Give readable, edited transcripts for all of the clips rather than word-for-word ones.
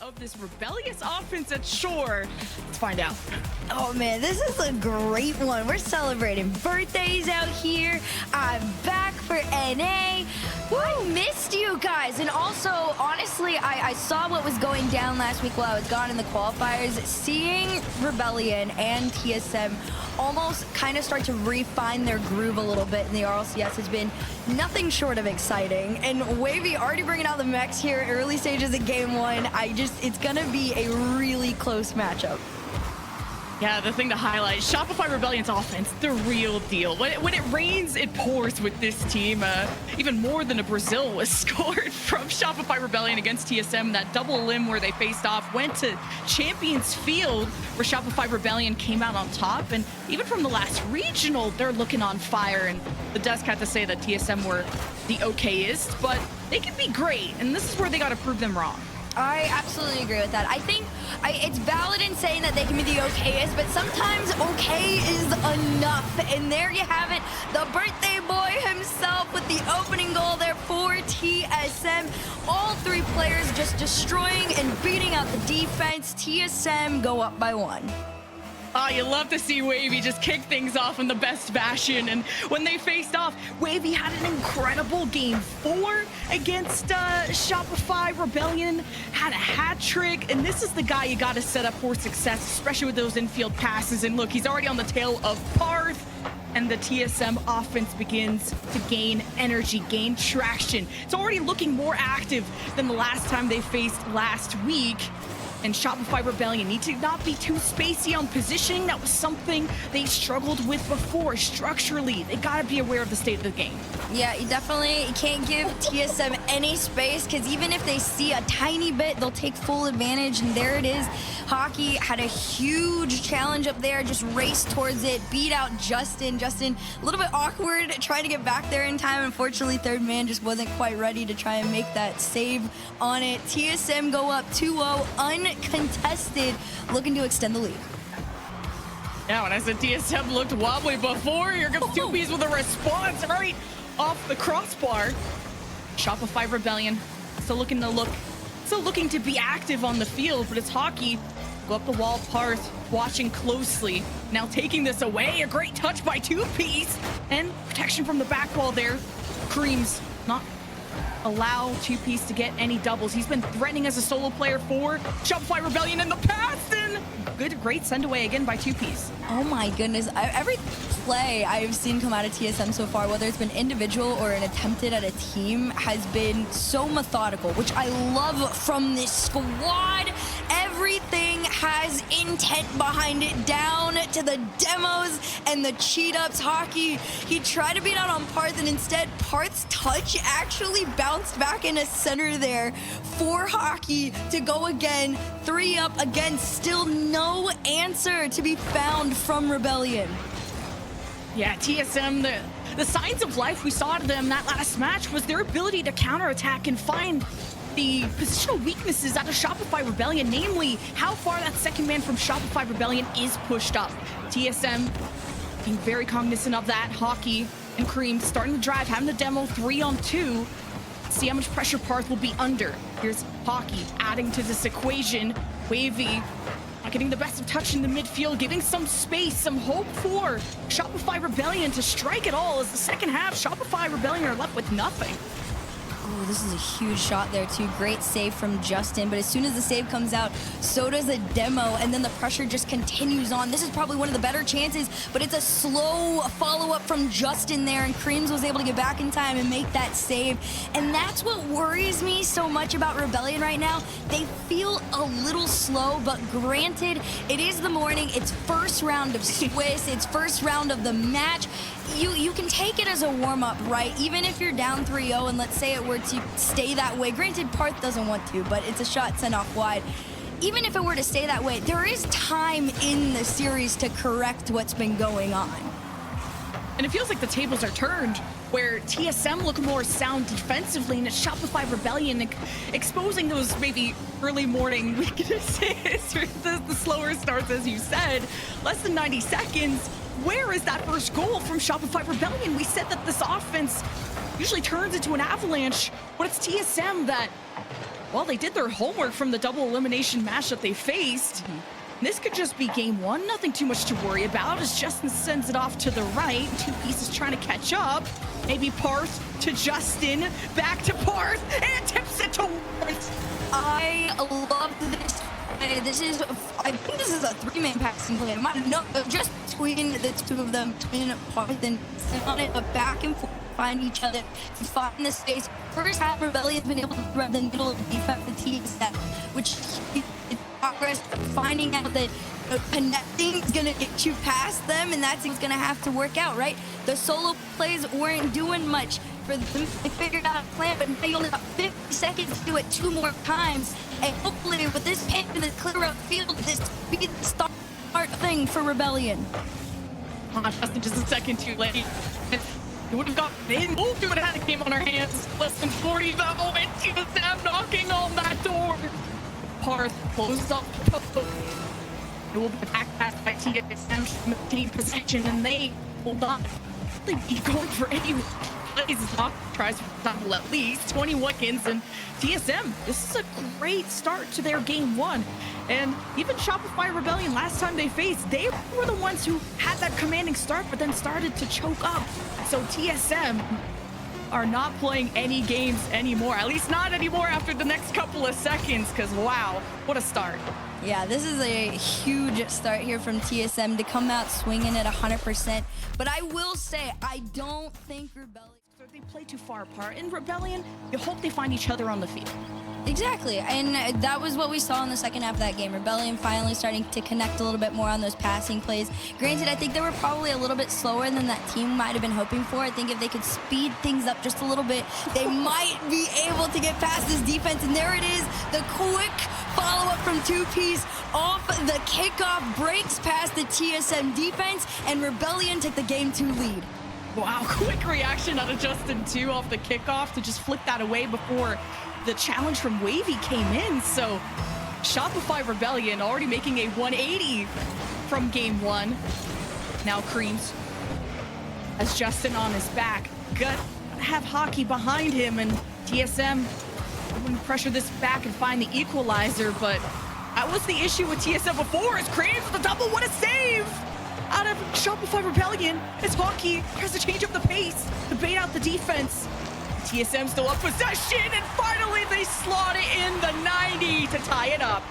of this rebellious offense at Shore? Let's find out. Oh man, this is a great one. We're celebrating birthdays out here. I'm back for NA. I missed you guys. And also, honestly, I saw what was going down last week while I was gone in the qualifiers. Seeing Rebellion and TSM almost kind of start to refine their groove a little bit in the RLCS has been nothing short of exciting. And Wavy already bringing out the mechs here early stages of game one. It's gonna be a really close matchup. Yeah, the thing to highlight, Shopify Rebellion's offense, the real deal. When it rains, it pours with this team. Even more than a Brazil was scored from Shopify Rebellion against TSM. That double limb where they faced off went to Champions Field, where Shopify Rebellion came out on top. And even from the last regional, they're looking on fire. And the Dusk had to say that TSM were the okayest, but they can be great. And this is where they got to prove them wrong. I absolutely agree with that. I think it's valid in saying that they can be the okayest, but sometimes okay is enough. And there you have it, the birthday boy himself with the opening goal there for TSM. All three players just destroying and beating out the defense. TSM go up by 1. Oh, you love to see Wavy just kick things off in the best fashion. And when they faced off, Wavy had an incredible game 4 against Shopify Rebellion, had a hat trick, and this is the guy you got to set up for success, especially with those infield passes. And look, he's already on the tail of Parth, and the TSM offense begins to gain energy, gain traction. It's already looking more active than the last time they faced last week. And Shopify Rebellion need to not be too spacey on positioning. That was something they struggled with before. Structurally, they got to be aware of the state of the game. Yeah, you definitely can't give TSM any space, because even if they see a tiny bit, they'll take full advantage. And there it is. Hockey had a huge challenge up there, just raced towards it, beat out Justin. Justin, a little bit awkward trying to get back there in time. Unfortunately, third man just wasn't quite ready to try and make that save on it. TSM go up 2-0, uncontested, looking to extend the lead. Yeah, when I said TSM looked wobbly before, here comes 2Ps with a response right off the crossbar. Shopify Rebellion still looking to be active on the field, but it's Hockey. Go up the wall, Parth watching closely. Now taking this away, a great touch by 2Ps, and protection from the back wall there. Creams not allow 2Ps to get any doubles. He's been threatening as a solo player for Shopify Rebellion in the past, and great send away again by 2Ps. Oh my goodness, every play I've seen come out of TSM so far, whether it's been individual or an attempted at a team, has been so methodical, which I love from this squad. Everything has intent behind it, down to the demos and the cheat ups. Hockey, he tried to beat out on Parth, and instead Parth's touch actually bounced back into center there for Hockey to go again. 3 up again, still no answer to be found from Rebellion. Yeah, TSM, the signs of life we saw to them that last match was their ability to counterattack and find the positional weaknesses out of Shopify Rebellion, namely how far that second man from Shopify Rebellion is pushed up. TSM being very cognizant of that. Hockey and Cream starting to drive, having the demo 3-on-2. See how much pressure Parth will be under. Here's Hockey adding to this equation. Wavy not getting the best of touch in the midfield, giving some space, some hope for Shopify Rebellion to strike it all, as the second half, Shopify Rebellion are left with nothing. Oh, this is a huge shot there too. Great save from Justin, but as soon as the save comes out, so does a demo, and then the pressure just continues on. This is probably one of the better chances, but it's a slow follow-up from Justin there, and Creams was able to get back in time and make that save. And that's what worries me so much about Rebellion right now. They feel a little slow, but granted, it is the morning. It's first round of Swiss. It's first round of the match. You can take it as a warm-up, right? Even if you're down 3-0, and let's say it were to stay that way. Granted, Parth doesn't want to, but it's a shot sent off wide. Even if it were to stay that way, there is time in the series to correct what's been going on. And it feels like the tables are turned, where TSM look more sound defensively, and it's Shopify Rebellion exposing those maybe early morning weaknesses, or the slower starts, as you said. Less than 90 seconds. Where is that first goal from Shopify Rebellion? We said that this offense usually turns into an avalanche, but it's TSM that well, they did their homework from the double elimination match that they faced. This could just be game one. Nothing too much to worry about as Justin sends it off to the right. Two pieces trying to catch up. Maybe Parth to Justin. Back to Parth. And tips it to Parth. I love this. I think this is a three-man passing play. No, just between the two of them, between Parth and on it, but back and forth, find each other, to find the space. First half, Rebellion's been able to thread the middle of the defense, the TSM, which is progress, finding out that connecting is gonna get you past them, and that's what's gonna have to work out, right? The solo plays weren't doing much for them. They figured out a plan, but they only got 50 seconds to do it 2 more times. And hopefully with this pin and this clear up field, this be the start thing for Rebellion. Justin just a second too late. It would have got in. Oh, we would have had a game on our hands. Less than 40 that moment. TSM knocking on that door. Parth closes up. It will be back passed by TSM to maintain position, and they will not be going for any plays. Knock tries for double at least 20 seconds, and TSM, this is a great start to their game one. And even Shopify Rebellion, last time they faced, they were the ones who had that commanding start, but then started to choke up. So TSM are not playing any games anymore, at least not anymore after the next couple of seconds, because wow, what a start. Yeah, this is a huge start here from TSM to come out swinging at 100%. But I will say, I don't think Rebellion... So they play too far apart. In Rebellion, you hope they find each other on the field. Exactly, and that was what we saw in the second half of that game. Rebellion finally starting to connect a little bit more on those passing plays. Granted, I think they were probably a little bit slower than that team might have been hoping for. I think if they could speed things up just a little bit, they might be able to get past this defense. And there it is, the quick follow-up from two-piece off the kickoff, breaks past the TSM defense, and Rebellion take the game 2 lead. Wow, quick reaction out of Justin too off the kickoff to just flick that away before the challenge from Wavy came in. So Shopify Rebellion already making a 180 from game one. Now Creams has Justin on his back. Gotta have Hockey behind him, and TSM wouldn't pressure this back and find the equalizer, but that was the issue with TSM before, as Creams with the double. What a save out of Shopify Rebellion as Hockey tries to change up the pace to bait out the defense. TSM still up possession, and finally they slot it in the 90 to tie it up.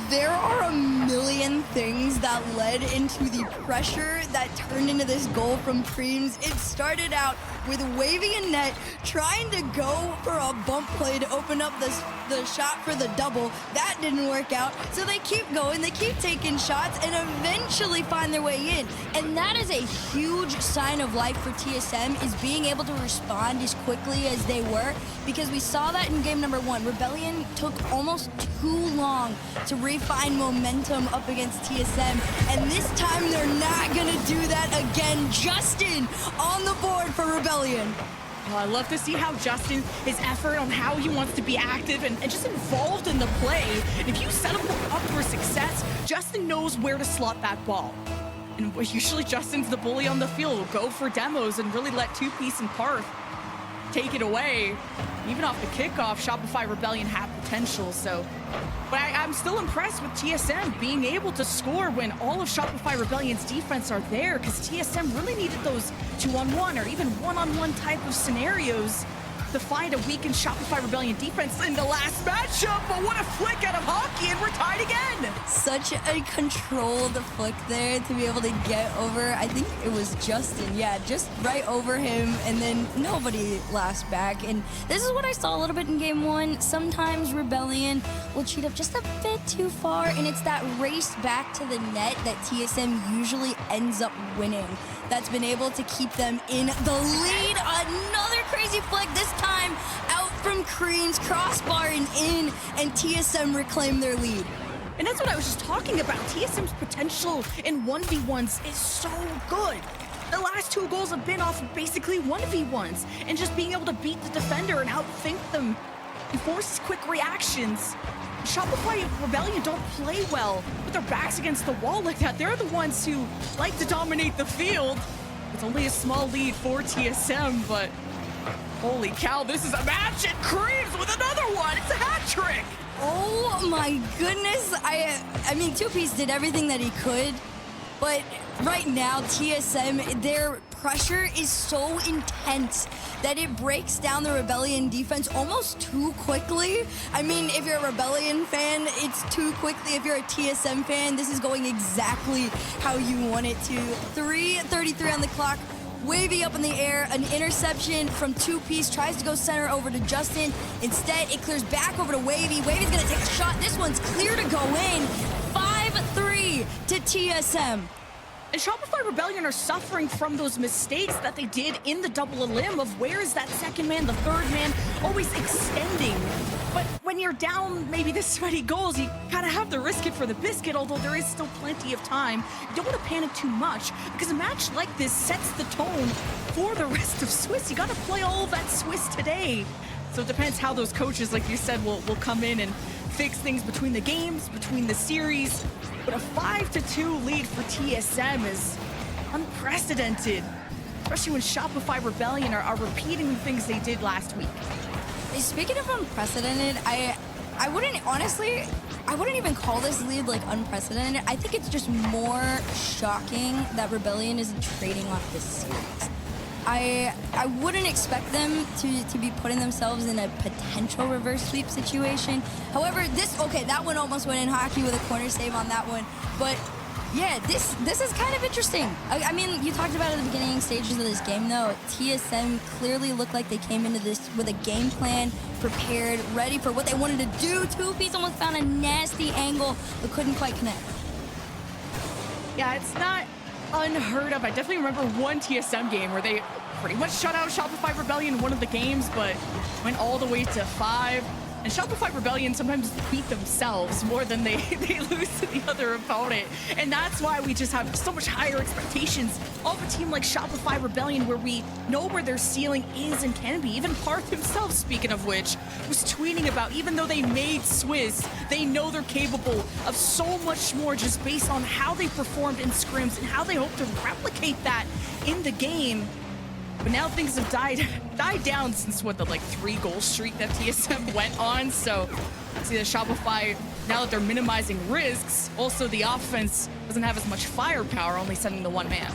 There are a million things that led into the pressure that turned into this goal from Creams. It started out with Wavy and Net trying to go for a bump play to open up the shot for the double. That didn't work out, so they keep going, they keep taking shots, and eventually find their way in. And that is a huge sign of life for TSM, is being able to respond as quickly as they were, because we saw that in game number 1. Rebellion took almost too long to refine momentum up against TSM, and this time they're not gonna do that again. Justin on the board for Rebellion. Oh, I love to see how Justin, his effort on how he wants to be active and just involved in the play. And if you set him up for success, Justin knows where to slot that ball. And usually Justin's the bully on the field. Will go for demos and really let two-piece and Parth take it away. Even off the kickoff, Shopify Rebellion have potential. So, but I'm still impressed with TSM being able to score when all of Shopify Rebellion's defense are there, because TSM really needed those 2-on-1 or even 1-on-1 type of scenarios to find a weakened Shopify Rebellion defense in the last matchup. But what a flick out of Hockey, and we're tied again. Such a controlled flick there to be able to get over. I think it was Justin, yeah, just right over him, and then nobody last back. And this is what I saw a little bit in game 1. Sometimes Rebellion will cheat up just a bit too far, and it's that race back to the net that TSM usually ends up winning. That's been able to keep them in the lead. Another crazy flick, this time out from Creams, crossbar and in, and TSM reclaim their lead. And that's what I was just talking about. TSM's potential in 1v1s is so good. The last 2 goals have been off of basically 1v1s, and just being able to beat the defender and outthink them and forces quick reactions. Shopify Rebellion don't play well with their backs against the wall like that. They're the ones who like to dominate the field. It's only a small lead for TSM, but Holy cow, this is a match, and Creams with another one. It's a hat trick. Oh my goodness. I mean, Two Piece did everything that he could, but right now, TSM, their pressure is so intense that it breaks down the Rebellion defense almost too quickly. I mean, if you're a Rebellion fan, it's too quickly. If you're a TSM fan, this is going exactly how you want it to. 3:33 on the clock. Wavy up in the air, an interception from Two Piece, tries to go center over to Justin. Instead, it clears back over to Wavy. Wavy's gonna take a shot. This one's clear to go in. 5-3 to TSM. And Shopify Rebellion are suffering from those mistakes that they did in the double elim of where is that second man, the third man, always extending. But when you're down maybe this many goals, you kind of have to risk it for the biscuit, although there is still plenty of time. You don't want to panic too much, because a match like this sets the tone for the rest of Swiss. You got to play all of that Swiss today. So it depends how those coaches, like you said, will come in and fix things between the games, between the series. But a 5-2 lead for TSM is unprecedented, especially when Shopify Rebellion are repeating the things they did last week. Speaking of unprecedented, I wouldn't, honestly, I wouldn't even call this lead like unprecedented. I think it's just more shocking that Rebellion isn't trading off this series. I wouldn't expect them to be putting themselves in a potential reverse sweep situation. However, that one almost went in hockey with a corner save on that one. But yeah, this is kind of interesting. I mean, you talked about at the beginning stages of this game, though. TSM clearly looked like they came into this with a game plan, prepared, ready for what they wanted to do. Two Piece almost found a nasty angle, but couldn't quite connect. Yeah, it's not unheard of. I definitely remember one TSM game where they pretty much shut out Shopify Rebellion in one of the games, but went all the way to 5. And Shopify Rebellion sometimes beat themselves more than they lose to the other opponent. And that's why we just have so much higher expectations of a team like Shopify Rebellion, where we know where their ceiling is and can be. Even Parth himself, speaking of which, was tweeting about, even though they made Swiss, they know they're capable of so much more just based on how they performed in scrims and how they hope to replicate that in the game. But now things have died down since the 3-goal streak that TSM went on. So see the Shopify, now that they're minimizing risks, also the offense doesn't have as much firepower, only sending the one man.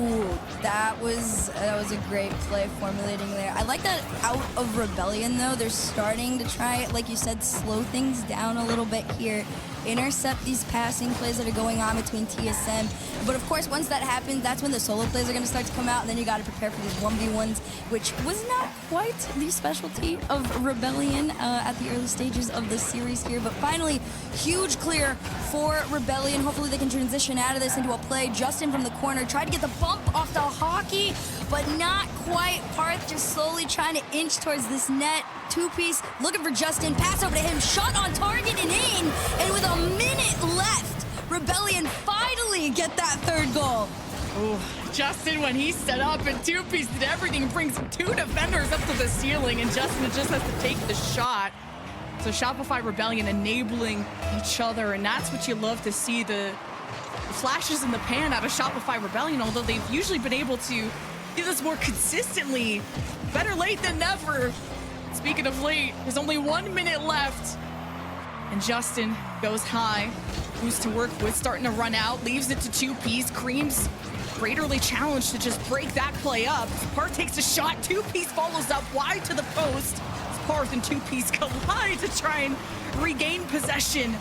Ooh, that was a great play formulating there. I like that out of Rebellion, though. They're starting to try, like you said, slow things down a little bit here. Intercept these passing plays that are going on between TSM. But of course, once that happens, that's when the solo plays are going to start to come out, and then you got to prepare for these 1v1s, which was not quite the specialty of Rebellion at the early stages of the series here. But finally, huge clear for Rebellion. Hopefully they can transition out of this into a play. Justin from the corner tried to get the bump off the hockey, but not quite. Parth just slowly trying to inch towards this net. Two Piece looking for Justin, pass over to him, shot on target and in, and with a minute left, Rebellion finally get that third goal. Ooh, Justin, when he set up and Two Piece did everything, brings 2 defenders up to the ceiling, and Justin just has to take the shot. So Shopify Rebellion enabling each other, and that's what you love to see, the flashes in the pan out of Shopify Rebellion, although they've usually been able to do this more consistently. Better late than never. Speaking of late, there's only 1 minute left. And Justin goes high. Who's to work with, starting to run out, leaves it to Two Piece. Creams greaterly challenged to just break that play up. Parth takes a shot. Two Piece follows up wide to the post. Parth and Two Piece collide to try and regain possession.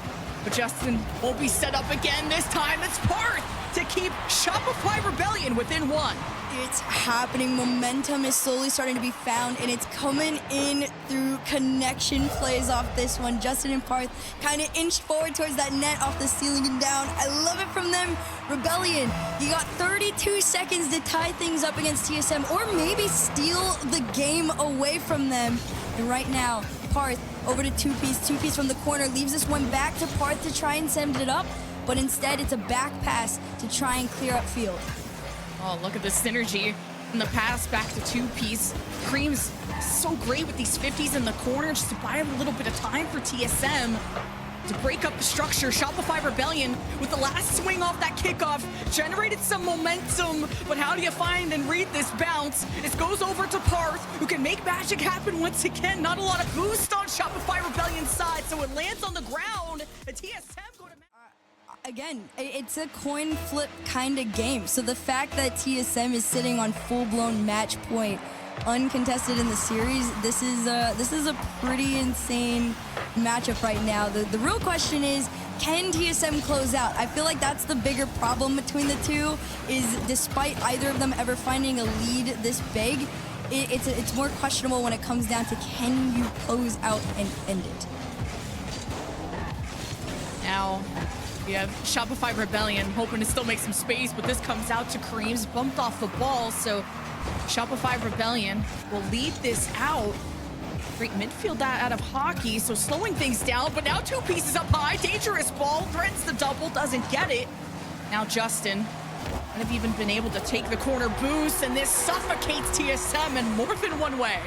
But Justin won't be set up again this time. It's Parth to keep Shopify Rebellion within 1. It's happening. Momentum is slowly starting to be found, and it's coming in through connection plays off this one. Justin and Parth kind of inched forward towards that net off the ceiling and down. I love it from them. Rebellion, you got 32 seconds to tie things up against TSM, or maybe steal the game away from them. And right now, Parth over to Two Piece. Two Piece from the corner leaves this one back to Parth to try and send it up, but instead it's a back pass to try and clear up field. Oh, look at the synergy in the pass back to Two Piece. Cream's so great with these 50s in the corner just to buy him a little bit of time for TSM. to break up the structure. Shopify Rebellion with the last swing off that kickoff generated some momentum, but how do you find and read this bounce? It goes over to Parth, who can make magic happen once again. Not a lot of boost on Shopify Rebellion's side, so it lands on the ground. A TSM going to... Again, it's a coin flip kind of game. So the fact that TSM is sitting on full-blown match point, uncontested in the series, this is a pretty insane matchup right now. The real question is, can TSM close out? I feel like that's the bigger problem between the two, is despite either of them ever finding a lead this big, it's more questionable when it comes down to, can you close out and end it? Now, we have Shopify Rebellion hoping to still make some space, but this comes out to Kareem's bumped off the ball, so Shopify Rebellion will lead this out. Great midfield out of Hockey, so slowing things down, but now two pieces up high. Dangerous ball, threatens the double, doesn't get it. Now Justin might have even been able to take the corner boost, and this suffocates TSM in more than one way.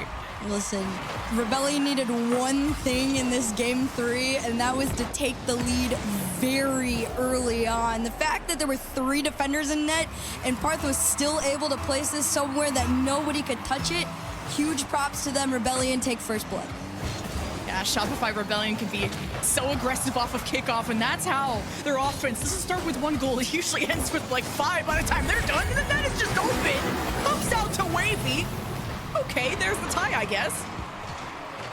Listen, Rebellion needed one thing in this game 3, and that was to take the lead very early on. The fact that there were 3 defenders in net and Parth was still able to place this somewhere that nobody could touch it, huge props to them. Rebellion take first blood. Yeah, Shopify Rebellion can be so aggressive off of kickoff, and that's how their offense doesn't start with 1 goal. It usually ends with like 5 by the time they're done, and the net is just open. Comes out to Wavy. Okay, there's the tie, I guess.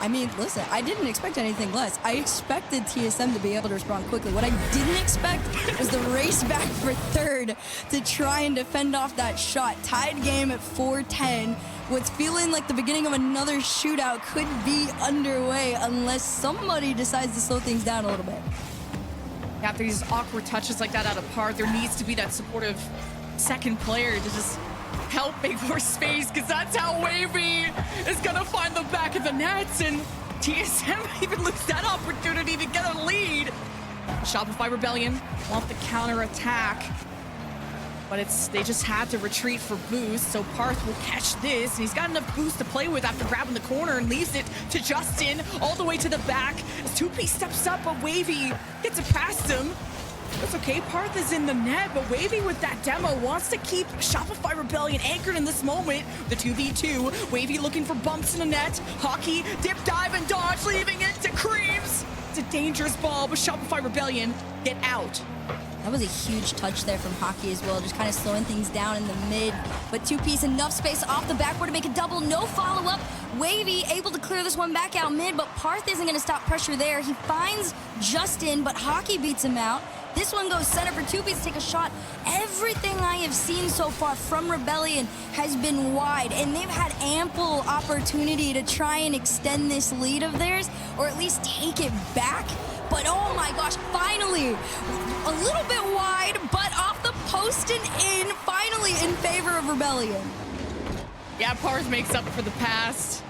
I mean, listen, I didn't expect anything less. I expected TSM to be able to respond quickly. What I didn't expect was the race back for third to try and defend off that shot. Tied game at 4-10. What's feeling like the beginning of another shootout could be underway unless somebody decides to slow things down a little bit. After these awkward touches like that out of Parth, there needs to be that supportive second player to just help make more space, because that's how Wavy is gonna find the back of the nets, and TSM even lose that opportunity to get a lead. Shopify Rebellion want the counter attack, but they just had to retreat for boost, so Parth will catch this, and he's got enough boost to play with after grabbing the corner and leaves it to Justin all the way to the back. As 2P steps up, but Wavy gets it past him. That's okay, Parth is in the net, but Wavy with that demo wants to keep Shopify Rebellion anchored in this moment. The 2v2, Wavy looking for bumps in the net. Hockey, dip, dive, and dodge, leaving it to Creams. It's a dangerous ball, but Shopify Rebellion get out. That was a huge touch there from Hockey as well, just kind of slowing things down in the mid. But 2P's enough space off the backboard to make a double, no follow-up. Wavy able to clear this one back out mid, but Parth isn't gonna stop pressure there. He finds Justin, but Hockey beats him out. This one goes center for 2P to take a shot. Everything I have seen so far from Rebellion has been wide, and they've had ample opportunity to try and extend this lead of theirs, or at least take it back. But oh my gosh, finally, a little bit wide, but off the post and in, finally in favor of Rebellion. Yeah, Parth makes up for the pass.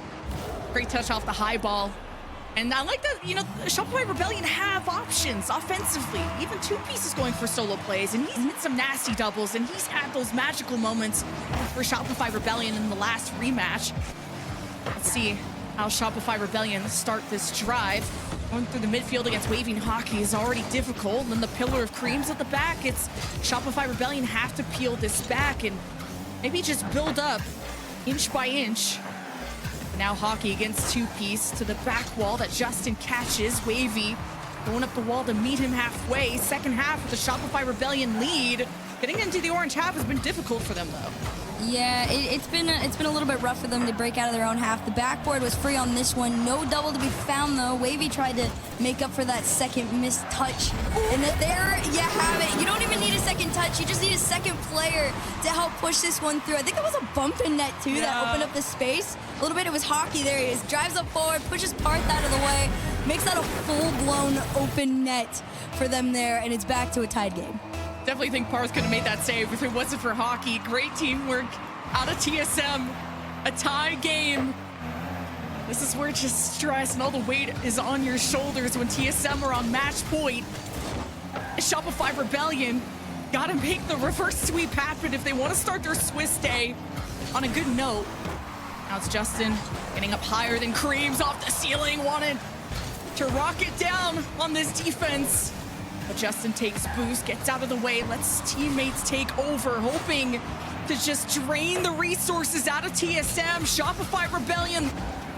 Great touch off the high ball. And I like that, Shopify Rebellion have options offensively. Even 2Piece is going for solo plays, and he's hit some nasty doubles, and he's had those magical moments for Shopify Rebellion in the last rematch. Let's see how Shopify Rebellion start this drive. Going through the midfield against Waving Hockey is already difficult, and then the pillar of Creams at the back. It's Shopify Rebellion have to peel this back and maybe just build up inch by inch. Now Hockey against 2Piece to the back wall that Justin catches. Wavy going up the wall to meet him halfway. Second half with the Shopify Rebellion lead. Getting into the orange half has been difficult for them though. Yeah, it's been a little bit rough for them to break out of their own half. The backboard was free on this one. No double to be found though. Wavy tried to make up for that second missed touch. And there you have it. You don't even need a second touch. You just need a second player to help push this one through. I think it was a bump in net too that opened up the space. A little bit, it was Hockey. There he is. Drives up forward, pushes Parth out of the way. Makes that a full-blown open net for them there, and it's back to a tied game. Definitely think Parth could have made that save if it wasn't for Hockey. Great teamwork out of TSM. A tie game. This is where just stress and all the weight is on your shoulders when TSM are on match point. Shopify Rebellion gotta make the reverse sweep happen if they want to start their Swiss day on a good note. Now it's Justin getting up higher than Creams off the ceiling. Wanted to rocket down on this defense. But Justin takes boost, gets out of the way, lets teammates take over, hoping to just drain the resources out of TSM. Shopify Rebellion,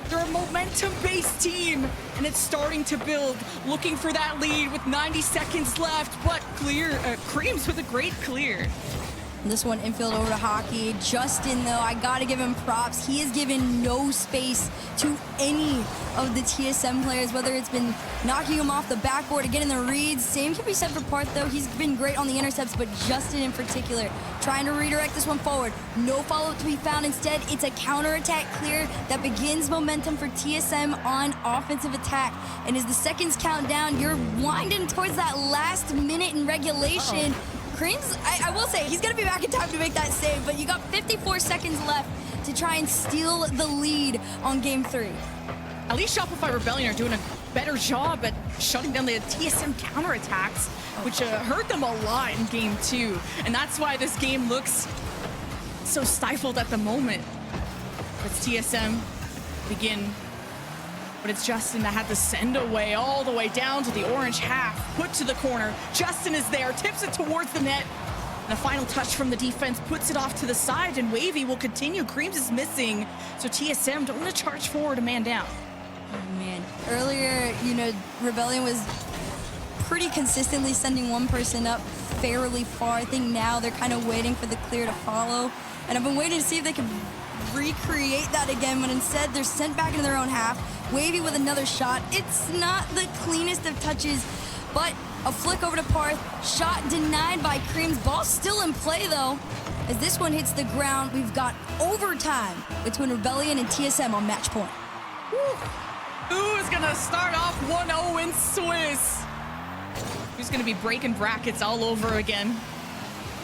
they're a momentum-based team, and it's starting to build, looking for that lead with 90 seconds left, but Creams with a great clear. This one infield over to Hockey. Justin, though, I gotta give him props. He has given no space to any of the TSM players, whether it's been knocking him off the backboard or getting the reads. Same can be said for Parth, though. He's been great on the intercepts, but Justin in particular, trying to redirect this one forward. No follow-up to be found. Instead, it's a counterattack clear that begins momentum for TSM on offensive attack. And as the seconds count down, you're winding towards that last minute in regulation. Creams, I will say, he's going to be back in time to make that save, but you got 54 seconds left to try and steal the lead on Game 3. At least Shopify Rebellion are doing a better job at shutting down the TSM counterattacks, which hurt them a lot in Game 2. And that's why this game looks so stifled at the moment. It's TSM begin, but it's Justin that had to send away all the way down to the orange half, put to the corner. Justin is there, tips it towards the net. And a final touch from the defense puts it off to the side, and Wavy will continue. Creams is missing, so TSM don't want to charge forward a man down. Oh, man. Earlier, Rebellion was pretty consistently sending one person up fairly far. I think now they're kind of waiting for the clear to follow. And I've been waiting to see if they can recreate that again, but instead they're sent back into their own half. Wavy with another shot. It's not the cleanest of touches, but a flick over to Parth. Shot denied by Creams. Ball still in play, though. As this one hits the ground, we've got overtime between Rebellion and TSM on match point. Who is going to start off 1-0 in Swiss? Who's going to be breaking brackets all over again?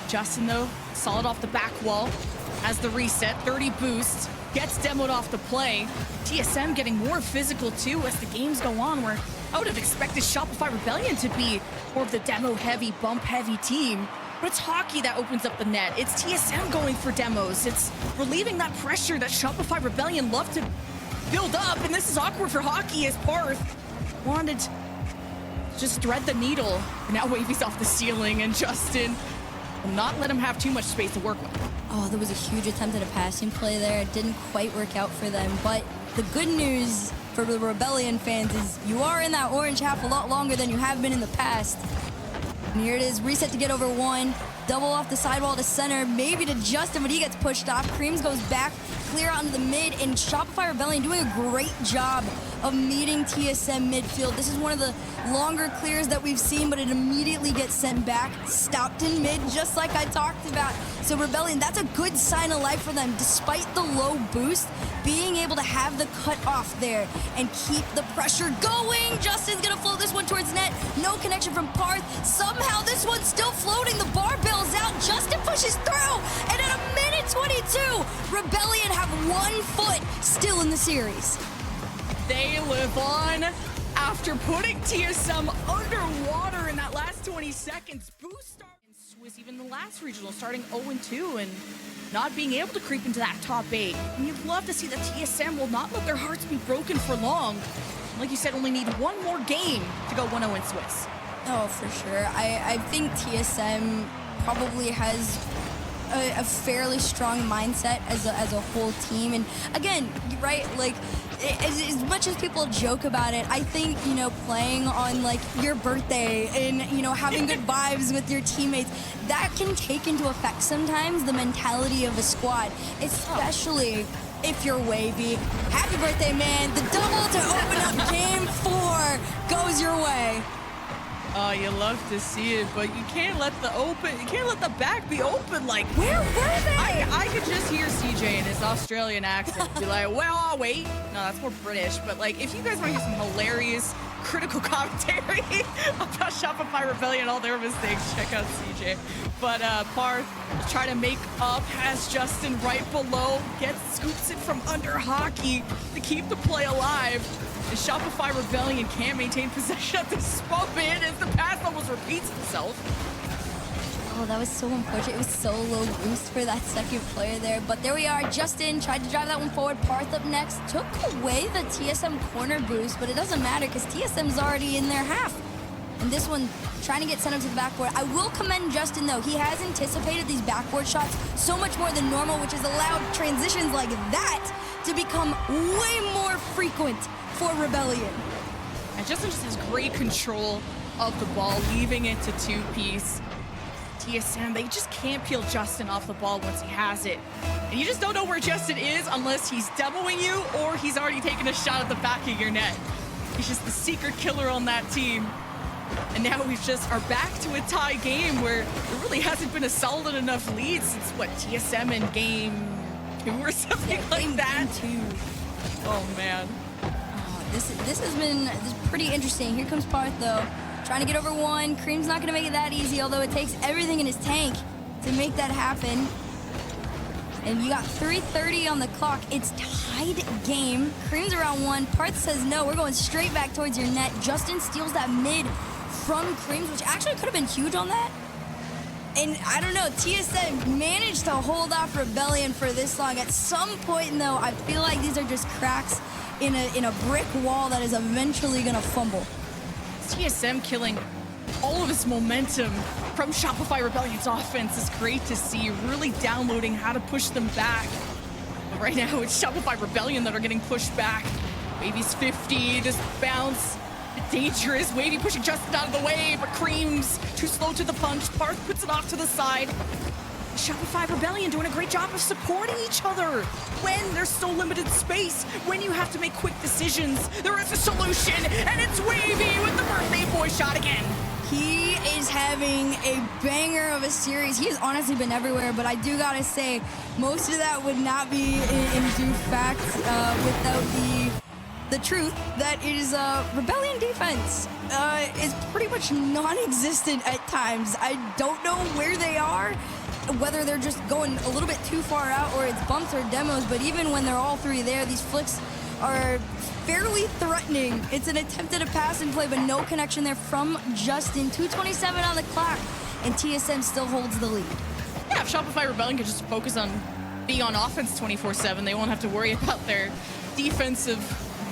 Justin, though, solid off the back wall. Has the reset, 30 boost, gets demoed off the play. TSM getting more physical too as the games go on, where I would have expected Shopify Rebellion to be more of the demo-heavy, bump-heavy team. But it's Hockey that opens up the net. It's TSM going for demos. It's relieving that pressure that Shopify Rebellion love to build up, and this is awkward for Hockey as Parth wanted to just thread the needle. And now Wavy's off the ceiling, and Justin will not let him have too much space to work with. Oh, there was a huge attempt at a passing play there. It didn't quite work out for them. But the good news for the Rebellion fans is you are in that orange half a lot longer than you have been in the past. And here it is, reset to get over one. Double off the sidewall to center, maybe to Justin, but he gets pushed off. Creams goes back, clear out into the mid, and Shopify Rebellion doing a great job of meeting TSM midfield. This is one of the longer clears that we've seen, but it immediately gets sent back, stopped in mid, just like I talked about. So Rebellion, that's a good sign of life for them, despite the low boost, being able to have the cut off there and keep the pressure going. Justin's gonna float this one towards net. No connection from Parth. Somehow this one's still floating. The barbell's out. Justin pushes through. And at a minute 22, Rebellion have 1 foot still in the series. They live on after putting TSM underwater in that last 20 seconds. Boost start in Swiss, even the last regional, starting 0-2 and not being able to creep into that top 8. And you'd love to see that TSM will not let their hearts be broken for long. Like you said, only need one more game to go 1-0 in Swiss. Oh, for sure. I think TSM probably has a fairly strong mindset as a whole team. And again, right, like, as much as people joke about it, I think, playing on, like, your birthday and, having good vibes with your teammates, that can take into effect sometimes the mentality of a squad, especially if you're Wavy. Happy birthday, man. The double to open up Game 4 goes your way. Oh, you love to see it, but you can't let the back be open. Like, where were they? I could just hear CJ in his Australian accent be like, well, I'll wait. No, that's more British. But like, if you guys want to hear some hilarious critical commentary about Shopify Rebellion and all their mistakes, check out CJ. But Parth try to make up, has Justin right below, scoops it from under Hockey to keep the play alive. And Shopify Rebellion can't maintain possession at this moment as the pass almost repeats itself. Oh, that was so unfortunate. It was so low boost for that second player there. But there we are. Justin tried to drive that one forward. Parth up next. Took away the TSM corner boost, but it doesn't matter because TSM's already in their half. And this one, trying to get sent up to the backboard. I will commend Justin, though. He has anticipated these backboard shots so much more than normal, which has allowed transitions like that to become way more frequent for Rebellion. And Justin just has great control of the ball, leaving it to two-piece. TSM, they just can't peel Justin off the ball once he has it. And you just don't know where Justin is unless he's demoing you or he's already taken a shot at the back of your net. He's just the secret killer on that team. And now we just are back to a tie game where there really hasn't been a solid enough lead since, what, TSM in game 2 or something like that? Game 2. Oh, man. This has been pretty interesting. Here comes Parth, though. Trying to get over one. Cream's not going to make it that easy, although it takes everything in his tank to make that happen. And you got 3:30 on the clock. It's tied game. Cream's around one. Parth says no. We're going straight back towards your net. Justin steals that mid from Creams, which actually could have been huge on that. And I don't know, TSM managed to hold off Rebellion for this long. At some point, though, I feel like these are just cracks in a brick wall that is eventually going to fumble. TSM killing all of its momentum from Shopify Rebellion's offense is great to see, really downloading how to push them back. But right now, it's Shopify Rebellion that are getting pushed back. Wavy's 50, this bounce, dangerous. Wavy pushing Justin out of the way, but Cream's too slow to the punch. Parth puts it off to the side. Shopify Rebellion doing a great job of supporting each other when there's so limited space, when you have to make quick decisions. There is a solution, and it's Wavy with the birthday boy shot again. He is having a banger of a series. He has honestly been everywhere, but I do gotta say, most of that would not be in due fact without the truth that it is Rebellion defense is pretty much non-existent at times. I don't know where they are, whether they're just going a little bit too far out or it's bumps or demos, but even when they're all three there, these flicks are fairly threatening. It's an attempt at a pass and play, but no connection there from Justin. 2:27 on the clock, and TSM still holds the lead. Yeah, if Shopify Rebellion could just focus on being on offense 24/7, they won't have to worry about their defensive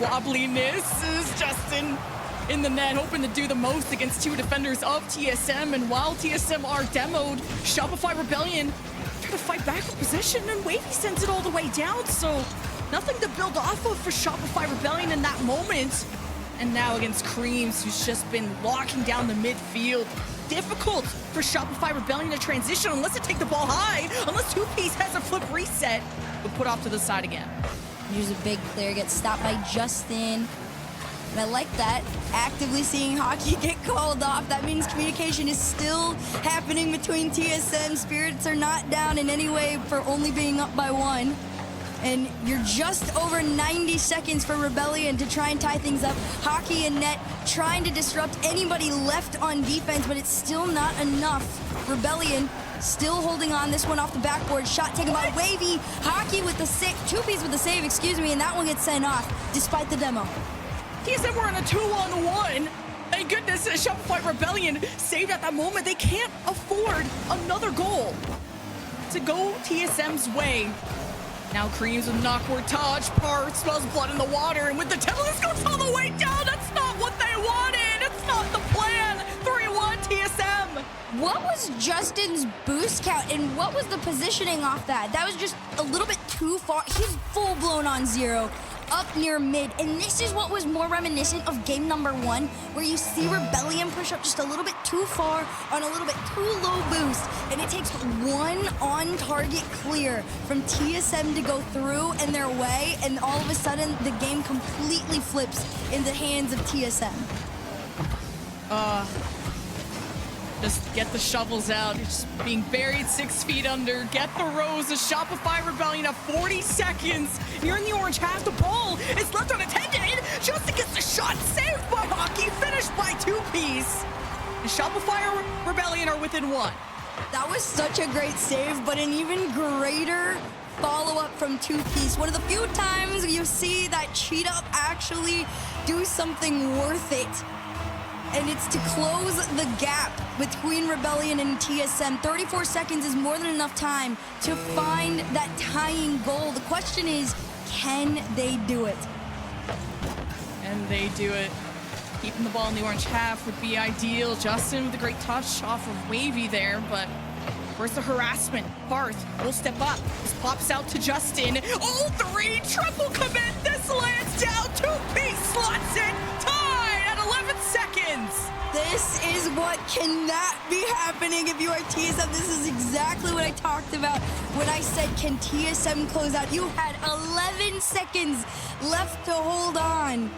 wobbliness. This is Justin in the net, hoping to do the most against two defenders of TSM. And while TSM are demoed, Shopify Rebellion try to fight back for possession, and Wavy sends it all the way down. So nothing to build off of for Shopify Rebellion in that moment. And now against Creams, who's just been locking down the midfield. Difficult for Shopify Rebellion to transition unless they take the ball high, unless two-piece has a flip reset, but put off to the side again. Here's a big clear, gets stopped by Justin. And I like that, actively seeing Hockey get called off. That means communication is still happening between TSM. Spirits are not down in any way for only being up by one. And you're just over 90 seconds for Rebellion to try and tie things up. Hockey and Net trying to disrupt anybody left on defense, but it's still not enough. Rebellion still holding on. This one off the backboard. Shot taken by Wavy. Hockey with the save, two-piece with the save, excuse me, and that one gets sent off despite the demo. TSM were in a 2-on-1. Thank goodness Shopify Rebellion saved at that moment. They can't afford another goal to go TSM's way. Now Creams with an awkward touch. Parth smells blood in the water, and with the tail, this goes all the way down. That's not what they wanted. It's not the plan. 3-1 TSM. What was Justin's boost count, and what was the positioning off that? That was just a little bit too far. He's full blown on zero, up near mid, and this is what was more reminiscent of game number 1, where you see Rebellion push up just a little bit too far on a little bit too low boost, and it takes one on-target clear from TSM to go through and their way, and all of a sudden the game completely flips in the hands of TSM. Just get the shovels out. You're just being buried 6 feet under. Get the rose. The Shopify Rebellion have 40 seconds. You're in the orange half. The ball is left unattended. Justin gets the shot. Saved by Hockey. Finished by two-piece. The Shopify Rebellion are within 1. That was such a great save, but an even greater follow-up from two-piece. One of the few times you see that cheat-up actually do something worth it. and it's to close the gap between Rebellion and TSM. 34 seconds is more than enough time to find that tying goal. The question is, can they do it? And they do it. Keeping the ball in the orange half would be ideal. Justin with a great touch off of Wavy there, but where's the harassment? Parth will step up. This pops out to Justin. All three, triple commit. This lands down. 2P slots it. Tied at 11 seconds. This is what cannot be happening if you are TSM. This is exactly what I talked about when I said, can TSM close out? You had 11 seconds left to hold on.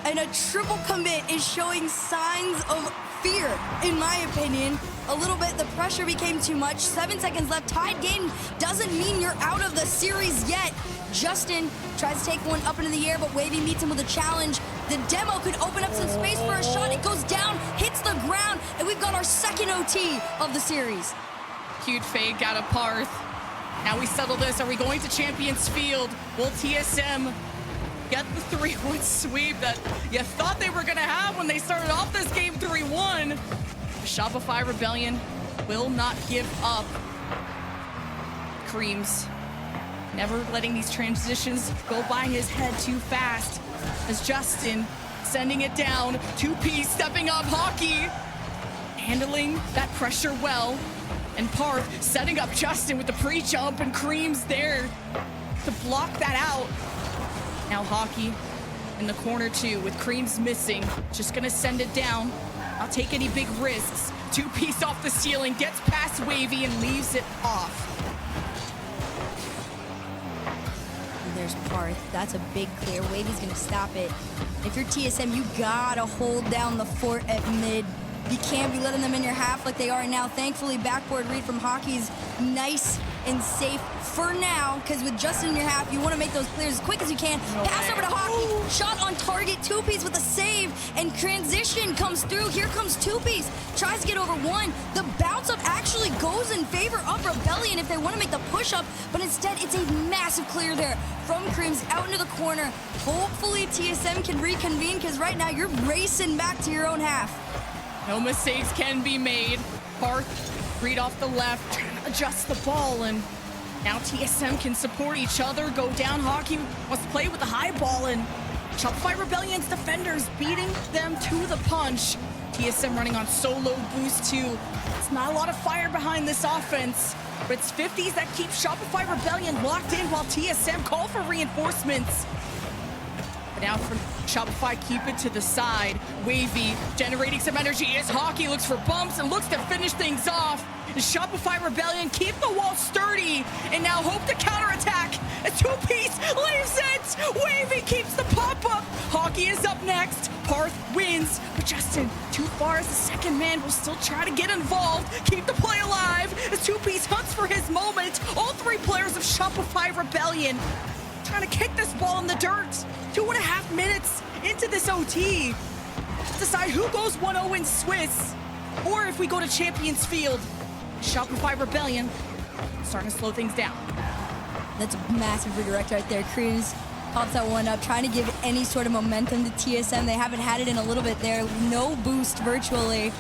And a triple commit is showing signs of fear, in my opinion. A little bit, the pressure became too much. 7 seconds left. Tied game doesn't mean you're out of the series yet. Justin tries to take one up into the air, but Wavy meets him with a challenge. The demo could open up some space for a shot. It goes down, hits the ground, and we've got our second OT of the series. Cute fake out of Parth. Now we settle this. Are we going to Champions Field? Will TSM get the 3-1 sweep that you thought they were going to have when they started off this game 3-1? Shopify Rebellion will not give up. Creams never letting these transitions go by his head too fast, as Justin sending it down. 2P stepping up. Hockey handling that pressure well, and Parth setting up Justin with the pre-jump, and Creams there to block that out. Now Hockey in the corner too, with Creams missing. Just gonna send it down. I'll take any big risks. 2-piece off the ceiling, gets past Wavy and leaves it off. And there's Parth. That's a big clear. Wavy's gonna stop it. If you're TSM, you gotta hold down the fort at mid. You can't be letting them in your half like they are now. Thankfully, backboard read from Hockey's nice and safe for now, because with Justin in your half, you want to make those clears as quick as you can. Pass over to Hockey, shot on target, 2-piece with a save, and transition comes through. Here comes 2-piece, tries to get over one. The bounce up actually goes in favor of Rebellion if they want to make the push up, but instead it's a massive clear there from Creams out into the corner. Hopefully TSM can reconvene, because right now you're racing back to your own half. No mistakes can be made. Parth, read off the left, trying to adjust the ball, and now TSM can support each other, go down. Hockey wants to play with the high ball, and Shopify Rebellion's defenders beating them to the punch. TSM running on solo boost too. It's not a lot of fire behind this offense, but it's 50s that keep Shopify Rebellion locked in while TSM call for reinforcements. Now for Shopify, keep it to the side. Wavy generating some energy as Hockey looks for bumps and looks to finish things off. Shopify Rebellion keep the wall sturdy and now hope to counterattack. A 2-piece leaves it. Wavy keeps the pop-up. Hockey is up next. Parth wins, but Justin too far as the second man will still try to get involved. Keep the play alive as 2-piece hunts for his moment. All three players of Shopify Rebellion trying to kick this ball in the dirt. 2.5 minutes into this OT. Let's decide who goes 1-0 in Swiss, or if we go to Champions Field. Shopify Rebellion starting to slow things down. That's a massive redirect right there. Creams pops that one up, trying to give any sort of momentum to TSM. They haven't had it in a little bit there. No boost virtually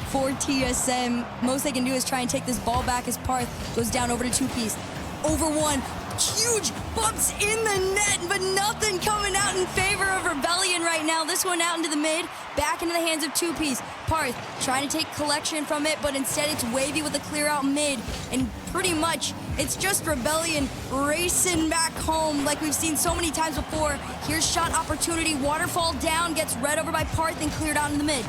for TSM. Most they can do is try and take this ball back as Parth goes down over to 2-piece. Over one. Huge bumps in the net, but nothing coming out in favor of Rebellion right now. This one out into the mid, back into the hands of 2-piece. Parth trying to take collection from it, but instead it's Wavy with a clear out mid, and pretty much it's just Rebellion racing back home like we've seen so many times before. Here's shot opportunity, waterfall down, gets read over by Parth and cleared out in the mid.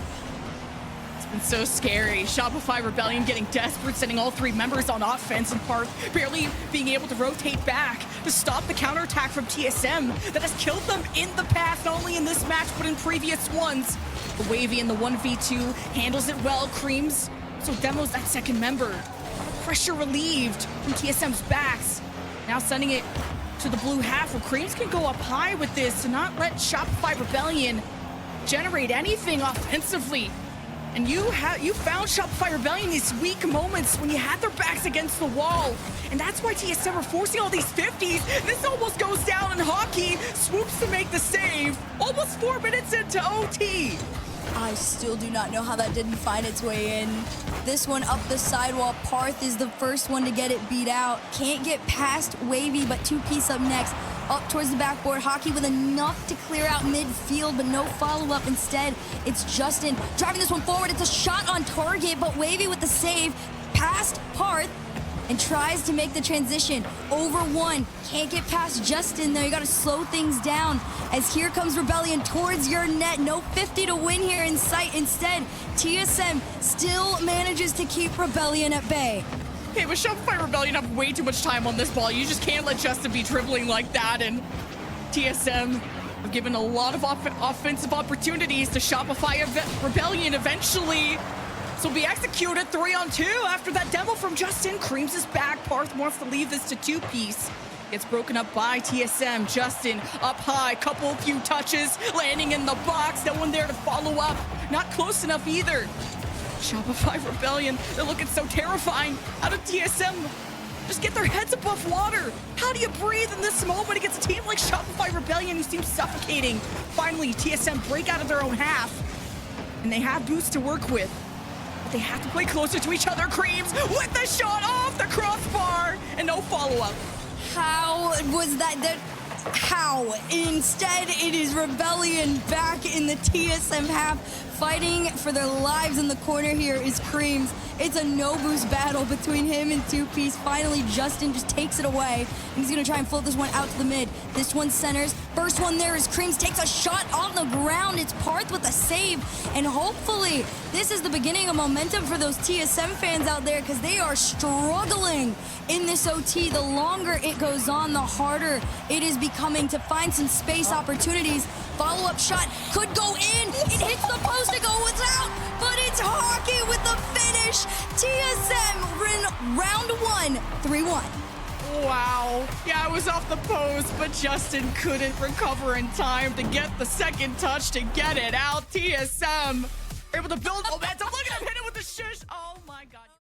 And so scary. Shopify Rebellion getting desperate, sending all three members on offense, and Parth barely being able to rotate back to stop the counterattack from TSM that has killed them in the past, not only in this match, but in previous ones. The Wavy in the 1v2 handles it well. Creams so demos that second member. Pressure relieved from TSM's backs. Now sending it to the blue half, where Creams can go up high with this to not let Shopify Rebellion generate anything offensively. And you found Shopify Rebellion these weak moments when you had their backs against the wall. And that's why TSM are forcing all these 50s. This almost goes down, and Hockey swoops to make the save. Almost 4 minutes into OT. I still do not know how that didn't find its way in. This one up the sidewall. Parth is the first one to get it beat out. Can't get past Wavy, but 2-piece up next. Up towards the backboard. Hockey with enough to clear out midfield, but no follow-up. Instead, it's Justin driving this one forward. It's a shot on target, but Wavy with the save past Parth and tries to make the transition over one. Can't get past Justin there. You got to slow things down as here comes Rebellion towards your net. No 50 to win here in sight. Instead, TSM still manages to keep Rebellion at bay. Okay, with Shopify Rebellion have way too much time on this ball. You just can't let Justin be dribbling like that, and TSM have given a lot of offensive opportunities to Shopify Rebellion eventually. This will be executed 3-on-2 after that demo from Justin. Creams his back. Parth wants to leave this to 2-piece. Gets broken up by TSM. Justin up high, few touches, landing in the box. No one there to follow up. Not close enough either. Shopify Rebellion, they're looking so terrifying. How did TSM just get their heads above water? How do you breathe in this moment against a team like Shopify Rebellion who seems suffocating? Finally, TSM break out of their own half, and they have boots to work with. They have to play closer to each other. Creams with the shot off the crossbar and no follow-up. How was that? How? Instead, it is Rebellion back in the TSM half. Fighting for their lives in the corner here is Creams. It's a no-boost battle between him and 2-piece. Finally, Justin just takes it away. He's going to try and float this one out to the mid. This one centers. First one there is Creams takes a shot on the ground. It's Parth with a save. And hopefully, this is the beginning of momentum for those TSM fans out there because they are struggling in this OT. The longer it goes on, the harder it is becoming to find some space opportunities. Follow-up shot could go in. It hits the post. It goes out. But it's Hockey with the finish. TSM win round 1, 3-1. Wow. Yeah, it was off the post, but Justin couldn't recover in time to get the second touch to get it out. TSM able to build momentum. Look at him hit it with the shush. Oh my God.